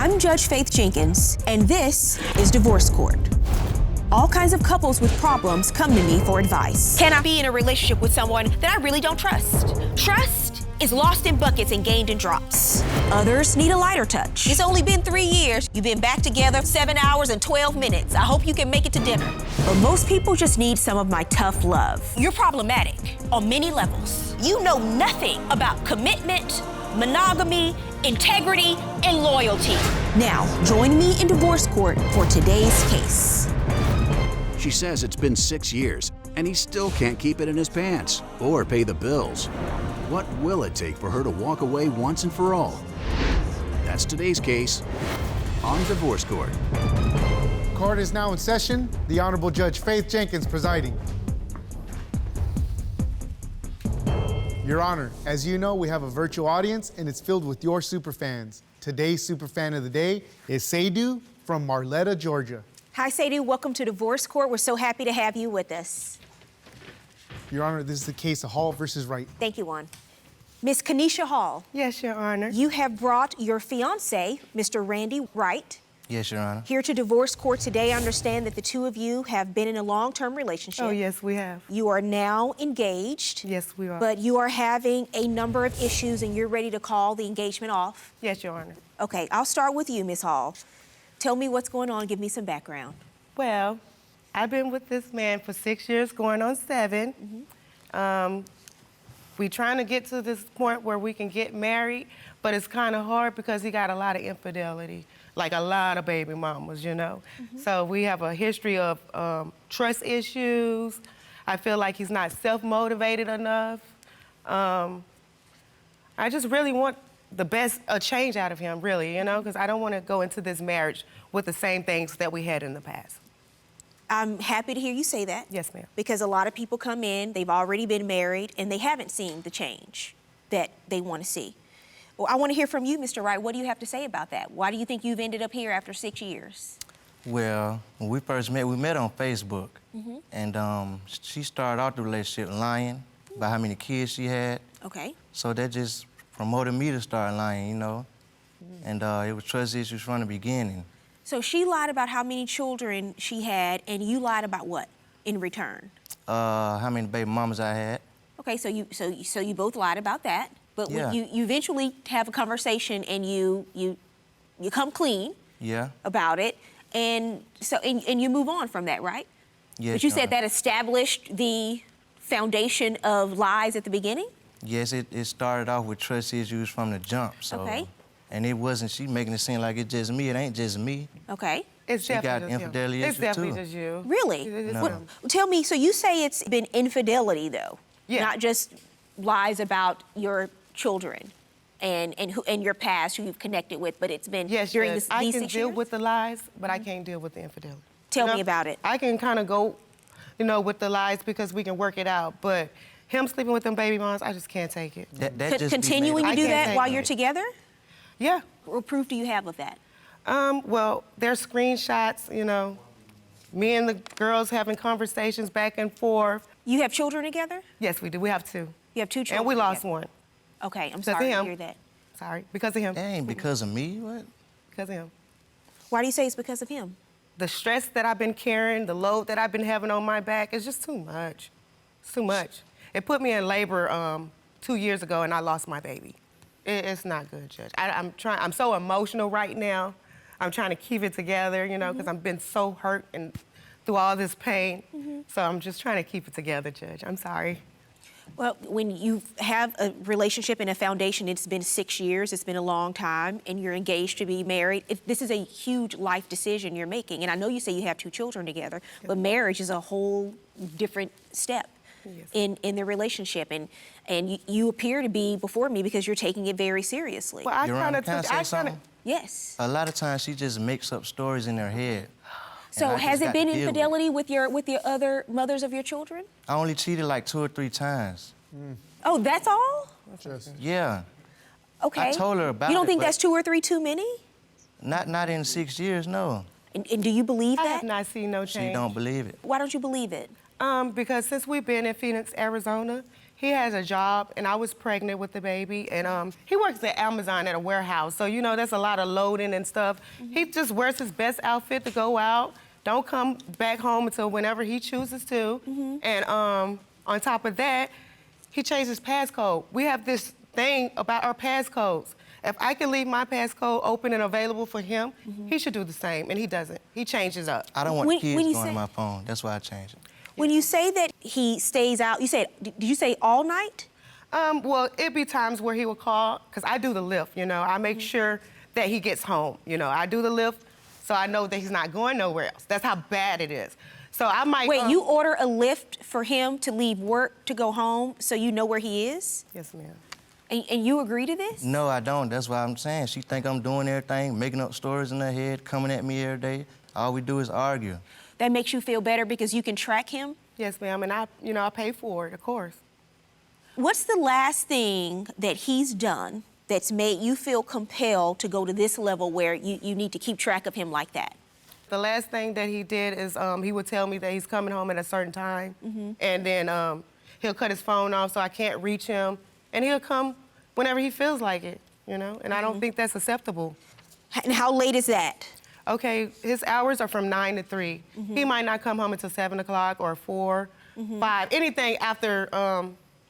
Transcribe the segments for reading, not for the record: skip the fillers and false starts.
I'm Judge Faith Jenkins, and this is Divorce Court. All kinds of couples with problems come to me for advice. Can I be in a relationship with someone that I really don't trust? Trust is lost in buckets and gained in drops. Others need a lighter touch. It's only been 3 years. You've been back together 7 hours and 12 minutes. I hope you can make it to dinner. But most people just need some of my tough love. You're problematic on many levels. You know nothing about commitment, monogamy, integrity, and loyalty. Now, join me in Divorce Court for today's case. She says it's been 6 years, and he still can't keep it in his pants or pay the bills. What will it take for her to walk away once and for all? That's today's case on Divorce Court. Court is now in session. The Honorable Judge Faith Jenkins presiding. Your Honor, as you know, we have a virtual audience, and it's filled with your superfans. Today's superfan of the day is Seydu from Marletta, Georgia. Hi, Seydu. Welcome to Divorce Court. We're so happy to have you with us. Your Honor, this is the case of Hall versus Wright. Thank you, Juan. Miss Kanisha Hall. Yes, Your Honor. You have brought your fiancé, Mr. Randy Wright, Yes, Your Honor. here to Divorce Court today. I understand that the two of you have been in a long-term relationship. Oh, yes, we have. You are now engaged. Yes, we are. But you are having a number of issues and you're ready to call the engagement off. Yes, Your Honor. Okay, I'll start with you, Miss Hall. Tell me what's going on. Give me some background. Well, I've been with this man for 6 years, going on 7. We trying to get to this point where we can get married, but it's kind of hard because he got a lot of infidelity, like a lot of baby mamas, you know. So we have a history of trust issues. I feel like he's not self-motivated enough. I just really want a change out of him, really, you know, because I don't want to go into this marriage with the same things that we had in the past. I'm happy to hear you say that. Yes, ma'am. Because a lot of people come in, they've already been married, and they haven't seen the change that they want to see. Well, I want to hear from you, Mr. Wright. What do you have to say about that? Why do you think you've ended up here after 6 years? Well, when we first met, we met on Facebook. And she started out the relationship lying about how many kids she had. Okay. So that just promoted me to start lying, you know. And it was trust issues from the beginning. So she lied about how many children she had, and you lied about what in return? How many baby mamas I had. Okay, so you both lied about that, but Yeah. you eventually have a conversation and you come clean Yeah. about it, and you move on from that, right? Yes, But you Your said Honor. that established the foundation of lies at the beginning? Yes, it started off with trust issues from the jump. So, Okay. And it wasn't, she making it seem like it's just me. It ain't just me. Okay. It's She got definitely just infidelity him. It's issues, definitely too. just you. Really? It is No. him. Tell me, so you say it's been infidelity, though? Yeah. Not just lies about your children and your past, who you've connected with, but it's been Yes, during yes. these I can 6 deal years? with the lies, but I can't deal with the infidelity. Tell You me know, about it. I can kind of go, you know, with the lies because we can work it out, but him sleeping with them baby moms, I just can't take it. That just be Continuing made to up. do I can't that take while it. you're together? Yeah. What proof do you have of that? Well, there's screenshots, you know, me and the girls having conversations back and forth. You have children together? Yes, we do. We have 2. You have 2 children. And we lost together. one. Okay, I'm Because of sorry to him. hear that. Sorry. Because of him. That ain't because of me. What? Because of him. Why do you say it's because of him? The stress that I've been carrying, the load that I've been having on my back is just too much. It's too much. It put me in labor 2 years ago, and I lost my baby. It's not good, Judge. I'm so emotional right now. I'm trying to keep it together, you know, because I've been so hurt and through all this pain. So I'm just trying to keep it together, Judge. I'm sorry. Well, when you have a relationship and a foundation, it's been 6 years, it's been a long time, and you're engaged to be married. This is a huge life decision you're making. And I know you say you have 2 children together, but marriage is a whole different step in the relationship. And you appear to be before me because you're taking it very seriously. Well, I Your kind Honor, of can I took, say I something? kind of, Yes. A lot of times she just makes up stories in her head. So I just has it got been to deal with it. infidelity with your other mothers of your children? I only cheated like 2 or 3 times. Oh, that's all? Yeah. Okay. I told her about You don't it, think but- that's 2 or 3 too many? Not in 6 years, no. And do you believe I that? have not seen no change. She don't believe it. Why don't you believe it? Because since we've been in Phoenix, Arizona, He has a job, and I was pregnant with the baby, and he works at Amazon at a warehouse, so you know, there's a lot of loading and stuff. He just wears his best outfit to go out, don't come back home until whenever he chooses to, and on top of that, he changed his passcode. We have this thing about our passcodes. If I can leave my passcode open and available for him, he should do the same, and he doesn't. He changes up. I don't want When kids you going say- to my phone. That's why I changed it. When you say that he stays out, you said, did you say all night? Well, it'd be times where he would call, because I do the lift, you know. I make sure that he gets home, you know. I do the lift, so I know that he's not going nowhere else. That's how bad it is. So I might... Wait, you order a lift for him to leave work to go home so you know where he is? Yes, ma'am. And you agree to this? No, I don't. That's why I'm saying. She think I'm doing everything, making up stories in her head, coming at me every day. All we do is argue. That makes you feel better because you can track him? Yes, ma'am, and I pay for it, of course. What's the last thing that he's done that's made you feel compelled to go to this level where you need to keep track of him like that? The last thing that he did is he would tell me that he's coming home at a certain time, and then he'll cut his phone off so I can't reach him, and he'll come whenever he feels like it, you know, and I don't think that's acceptable. And how late is that? Okay, his hours are from 9 to 3. He might not come home until 7 o'clock or 4, 5, anything after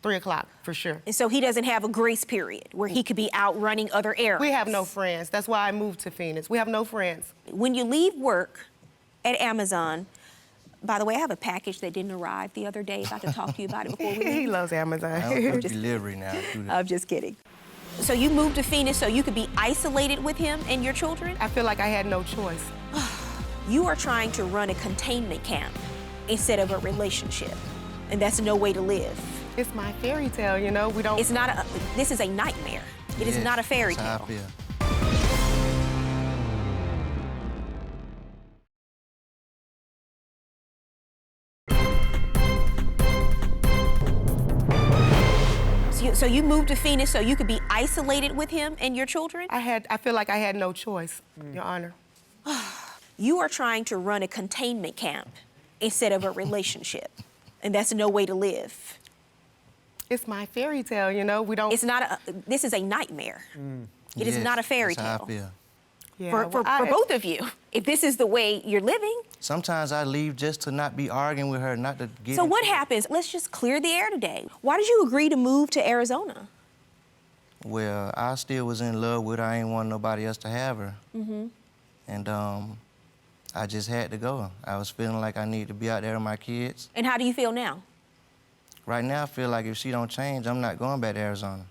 3 o'clock, for sure. And so he doesn't have a grace period where he could be out running other errands? We have no friends. That's why I moved to Phoenix. We have no friends. When you leave work at Amazon, by the way, I have a package that didn't arrive the other day. If I could talk to you about it before we leave. He loves Amazon. I'm delivery now. I do that. I'm just kidding. So you moved to Phoenix so you could be isolated with him and your children? I feel like I had no choice. You are trying to run a containment camp instead of a relationship. And that's no way to live. It's my fairy tale, you know? It's not this is a nightmare. It is Yes, not a fairy that's how tale. I feel. So you moved to Phoenix so you could be isolated with him and your children? I feel like I had no choice, Your Honor. You are trying to run a containment camp instead of a relationship. And that's no way to live. It's my fairy tale, you know? This is a nightmare. It is Yes, not a fairy that's how tale. I feel. Yeah, For both of you, if this is the way you're living. Sometimes I leave just to not be arguing with her, not to get... So what happens? Let's just clear the air today. Why did you agree to move to Arizona? Well, I still was in love with her. I ain't want nobody else to have her. And I just had to go. I was feeling like I needed to be out there with my kids. And how do you feel now? Right now, I feel like if she don't change, I'm not going back to Arizona.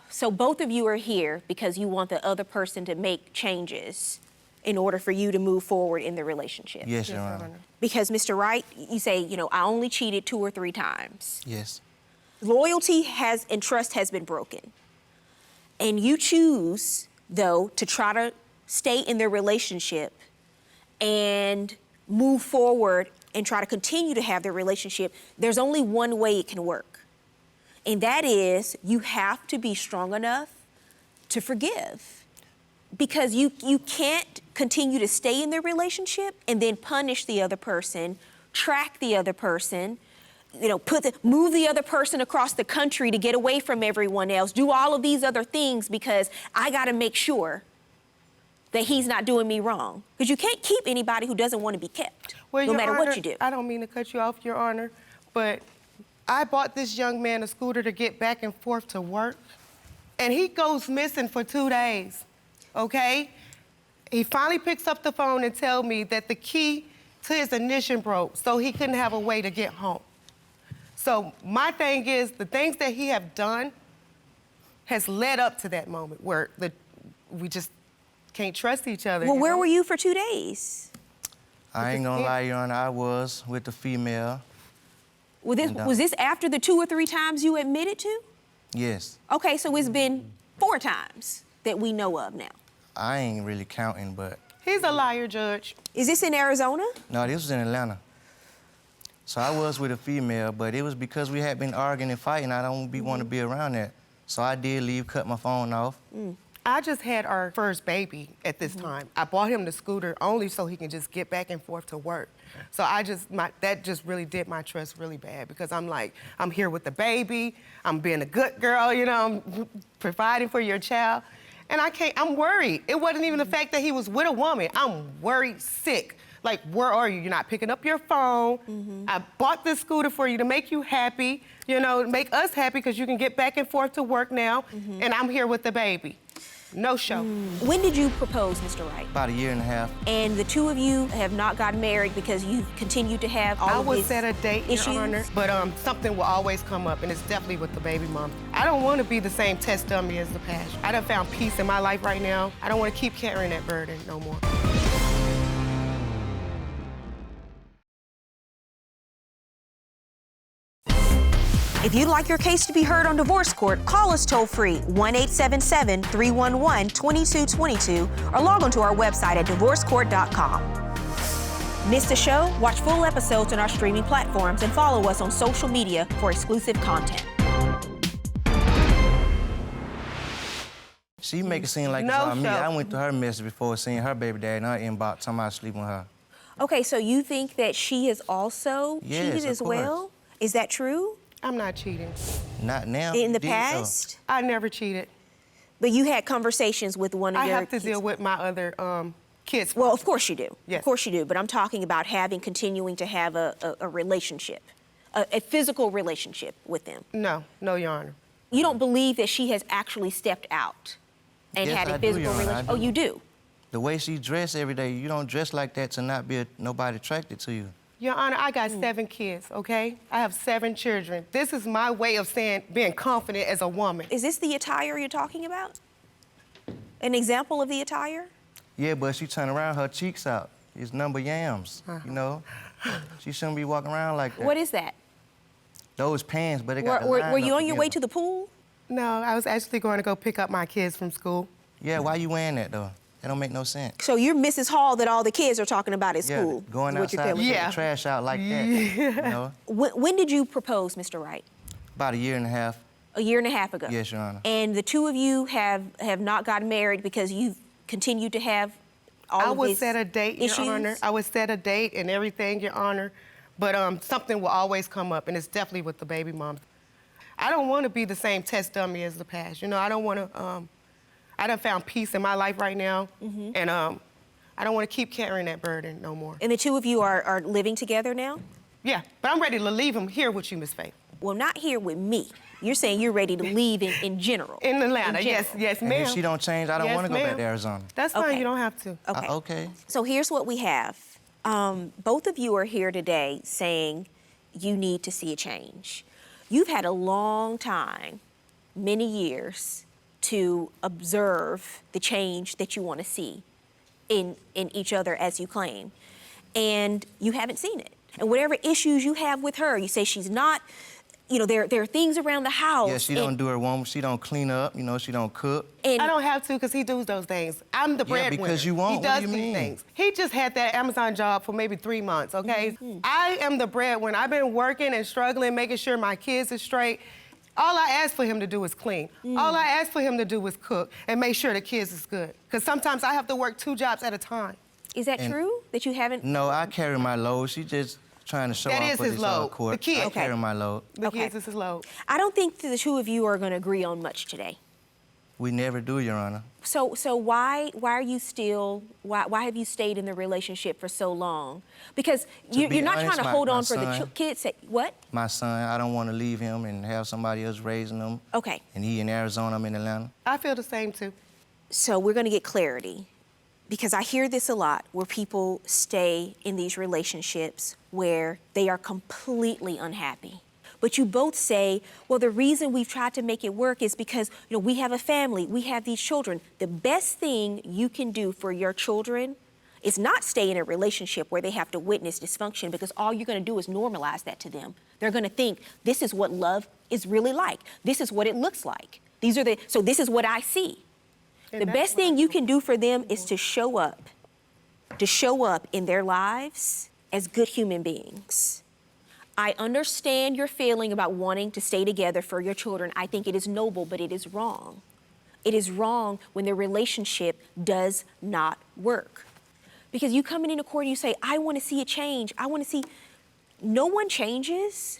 So both of you are here because you want the other person to make changes in order for you to move forward in the relationship. Yes, Your Honor. Because, Mr. Wright, you say, you know, I only cheated 2 or 3 times. Yes. Loyalty and trust has been broken. And you choose, though, to try to stay in the relationship and move forward and try to continue to have the relationship. There's only one way it can work. And that is you have to be strong enough to forgive. Because you can't continue to stay in the relationship and then punish the other person, track the other person, you know, move the other person across the country to get away from everyone else, do all of these other things because I got to make sure that he's not doing me wrong. Because you can't keep anybody who doesn't want to be kept, Well, no Your matter Honor, what you do. I don't mean to cut you off, Your Honor, but I bought this young man a scooter to get back and forth to work, and he goes missing for 2 days, okay? He finally picks up the phone and tells me that the key to his ignition broke, so he couldn't have a way to get home. So my thing is, the things that he have done has led up to that moment where we just can't trust each other. Well, you where know? were you for 2 days? I ain't gonna lie, Your Honor, I was with the female. Was this after the 2 or 3 times you admitted to? Yes. Okay, so it's been 4 times that we know of now. I ain't really counting, but... He's a liar, Judge. Is this in Arizona? No, this was in Atlanta. So I was with a female, but it was because we had been arguing and fighting. I don't want to be around that. So I did leave, cut my phone off. I just had our first baby at this time. I bought him the scooter only so he can just get back and forth to work. So that just really did my trust really bad because I'm like, I'm here with the baby, I'm being a good girl, you know, I'm providing for your child. And I'm worried. It wasn't even the fact that he was with a woman. I'm worried sick. Like, where are you? You're not picking up your phone. I bought this scooter for you to make you happy, you know, make us happy because you can get back and forth to work now. And I'm here with the baby. No show. When did you propose, Mr. Wright? About a year and a half. And the two of you have not gotten married because you've continued to have all I of would these set a date, issues? Your Honor, but something will always come up, and it's definitely with the baby mom. I don't want to be the same test dummy as the past. I done found peace in my life right now. I don't want to keep carrying that burden no more. If you'd like your case to be heard on divorce court, call us toll-free, 1-877-311-2222, or log on to our website at divorcecourt.com. Miss the show? Watch full episodes on our streaming platforms and follow us on social media for exclusive content. She make it seem like it's No all me. show. I went to her message before seeing her baby daddy in her inbox, talking about sleeping with her. Okay, so you think that she has also Yes, cheated of as course. well? Is that true? I'm not cheating. Not now. In the Did, though. past? I never cheated. But you had conversations with one of I your have to kids. deal with my other kids. Well, of course you do. Yes. Of course you do. But I'm talking about continuing to have a relationship, a physical relationship with them. No, Your Honor. You don't believe that she has actually stepped out and Yes, had a I do, physical Your Honor, I relationship? Oh, do. you do? The way she dressed every day, you don't dress like that to not be nobody attracted to you. Your Honor, I got 7 kids, okay? I have 7 children. This is my way of being confident as a woman. Is this the attire you're talking about? An example of the attire? Yeah, but she turn around, her cheeks out. It's number yams, you know? She shouldn't be walking around like that. What is that? Those pants, but they got the Were line you up on your way to together. the pool? No, I was actually going to go pick up my kids from school. Yeah, why you wearing that, though? That don't make no sense. So you're Mrs. Hall that all the kids are talking about at Yeah, school? going is what you're outside telling with me. Yeah. the trash out like that, you know? When did you propose, Mr. Wright? About a year and a half. A year and a half ago? Yes, Your Honor. And the two of you have not gotten married because you've continued to have all I of would these set a date, issues? Your Honor. I would set a date and everything, Your Honor. But something will always come up, and it's definitely with the baby mom. I don't want to be the same test dummy as the past. You know, I don't want to. I done found peace in my life right now, and I don't want to keep carrying that burden no more. And the two of you are living together now? Yeah, but I'm ready to leave him here with you, Miss Faith. Well, not here with me. You're saying you're ready to leave in general. In Atlanta, In yes, general. yes, And ma'am. if she don't change, I don't Yes, want to go back ma'am. to Arizona. That's fine, Okay. you don't have to. Okay. Okay. So here's what we have. Both of you are here today saying you need to see a change. You've had a long time, many years, to observe the change that you want to see in each other as you claim. And you haven't seen it. And whatever issues you have with her, you say she's not, you know, there are things around the house. Yeah, she don't do her home. She don't clean up. You know, she don't cook. And I don't have to because he does those things. I'm the Yeah, breadwinner. because you won't. He What does do you these mean? things. He just had that Amazon job for maybe 3 months, okay? I am the breadwinner. I've been working and struggling, making sure my kids are straight. All I ask for him to do is clean. All I ask for him to do is cook and make sure the kids is good. Because sometimes I have to work 2 jobs at a time. is that And- true that you haven't? No, I carry my load. She just trying to show That off is for his this load. court. The kid. I Okay. carry my load. The Okay. kids is his load. I don't think the two of you are going to agree on much today. We never do, Your Honor. So why are you still why have you stayed in the relationship for so long? Because To be you're not honest, trying to my- hold my on for the son- kids. What? My son, I don't want to leave him and have somebody else raising him. Okay. And he in Arizona, I'm in Atlanta. I feel the same too. So we're going to get clarity because I hear this a lot where people stay in these relationships where they are completely unhappy. But you both say, well, the reason we've tried to make it work is because, you know, we have a family, we have these children. The best thing you can do for your children is not stay in a relationship where they have to witness dysfunction, because all you're going to do is normalize that to them. They're going to think this is what love is really like. This is what it looks like. So this is what I see. And The that's best what I thing you do. can do for them is to show up in their lives as good human beings. I understand your feeling about wanting to stay together for your children. I think it is noble, but it is wrong. It is wrong when the relationship does not work. Because you coming into court and you say, I want to see a change. I want to see. No one changes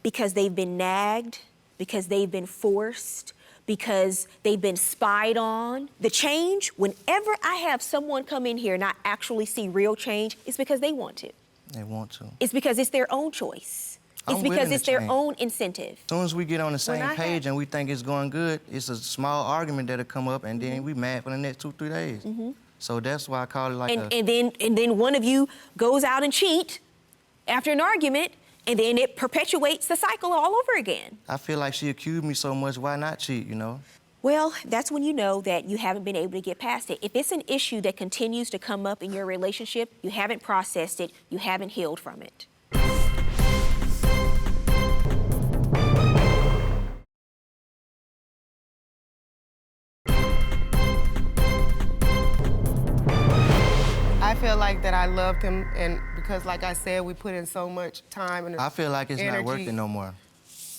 because they've been nagged, because they've been forced, because they've been spied on. The change, whenever I have someone come in here and I actually see real change, it's because they want to. They want to. It's because it's their own choice. I'm It's because willing to it's their change. own incentive. As soon as we get on the same I page and we think it's going good, it's a small argument that'll come up, and then we mad for the next 2-3 days. So that's why I call it like And then one of you goes out and cheat after an argument, and then it perpetuates the cycle all over again. I feel like she accused me so much, why not cheat, you know? Well, that's when you know that you haven't been able to get past it. If it's an issue that continues to come up in your relationship, you haven't processed it, you haven't healed from it. I feel like that I loved him, and because, like I said, we put in so much time and I feel like it's energy. not working no more.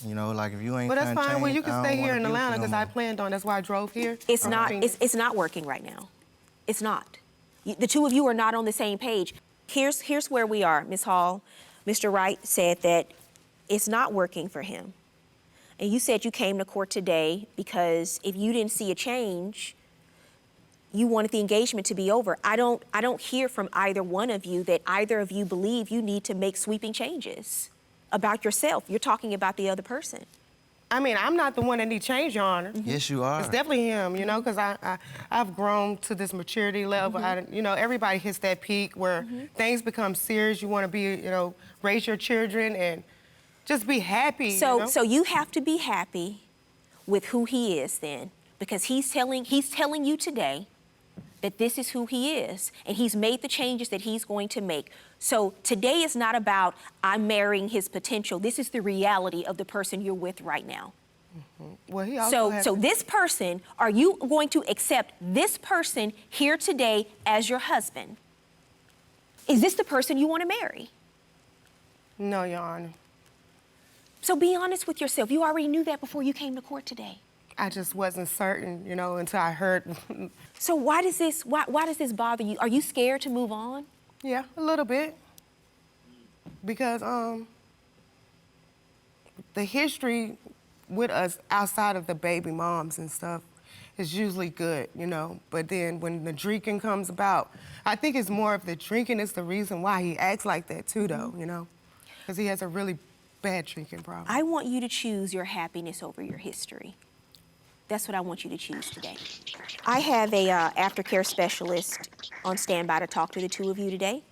You know, like if you ain't But that's trying to fine. Well, change, you can I don't stay here wanna in be with you Atlanta no because I more. planned on. That's why I drove here. It's from not. Phoenix. It's not working right now. It's not. The two of you are not on the same page. Here's where we are, Ms. Hall. Mr. Wright said that it's not working for him, and you said you came to court today because if you didn't see a change, you wanted the engagement to be over. I don't hear from either one of you that either of you believe you need to make sweeping changes about yourself. You're talking about the other person. I mean, I'm not the one that need change, Your Honor. Yes, you are. It's definitely him, you know, because I've grown to this maturity level. You know, everybody hits that peak where things become serious. You want to be, you know, raise your children and just be happy. So, you know? so you have to be happy with who he is then, because he's telling you today that this is who he is, and he's made the changes that he's going to make. So today is not about I'm marrying his potential. This is the reality of the person you're with right now. Well, he also has So this person, are you going to accept this person here today as your husband? Is this the person you want to marry? No, Your Honor. So be honest with yourself. You already knew that before you came to court today. I just wasn't certain, you know, until I heard. So why does this bother you? Are you scared to move on? Yeah, a little bit. Because the history with us outside of the baby moms and stuff is usually good, you know. But then when the drinking comes about, I think it's more of the drinking is the reason why he acts like that too, though, you know. Because he has a really bad drinking problem. I want you to choose your happiness over your history. That's what I want you to choose today. I have a aftercare specialist on standby to talk to the two of you today.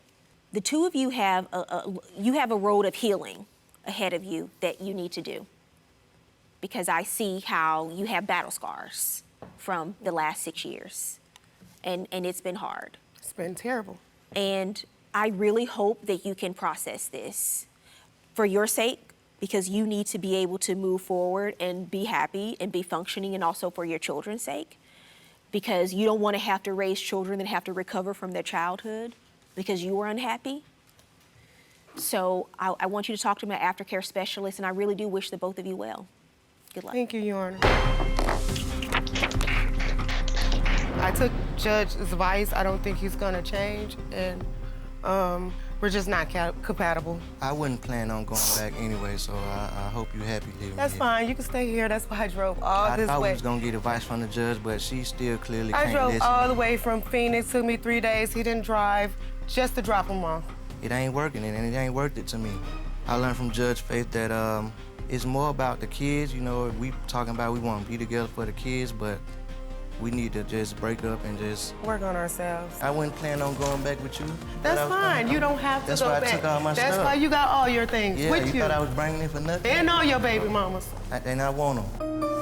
The two of you have a road of healing ahead of you that you need to do, because I see how you have battle scars from the last 6 years, and it's been hard. It's been terrible. And I really hope that you can process this for your sake, because you need to be able to move forward and be happy and be functioning, and also for your children's sake, because you don't want to have to raise children that have to recover from their childhood because you were unhappy. So I want you to talk to my aftercare specialist, and I really do wish the both of you well. Good luck. Thank you, Your Honor. I took Judge's advice. I don't think he's gonna change, and we're just not compatible. I wouldn't plan on going back anyway, so I hope you're happy leaving That's here. fine. You can stay here. That's why I drove all this I thought we way. was gonna get advice from the judge, but she still clearly I can't drove listen. all the way from Phoenix. Took me 3 days. He didn't drive just to drop him off. It ain't working, and it ain't worth it to me. I learned from Judge Faith that it's more about the kids. You know, we talking about we want to be together for the kids, but we need to just break up and just Work on ourselves. I wouldn't plan on going back with you. That's But I was fine. gonna- You don't have to That's go why back. I took all my That's stuff. why you got all your things Yeah, with you you. thought I was bringing it for nothing? And all your baby mamas. And I want them.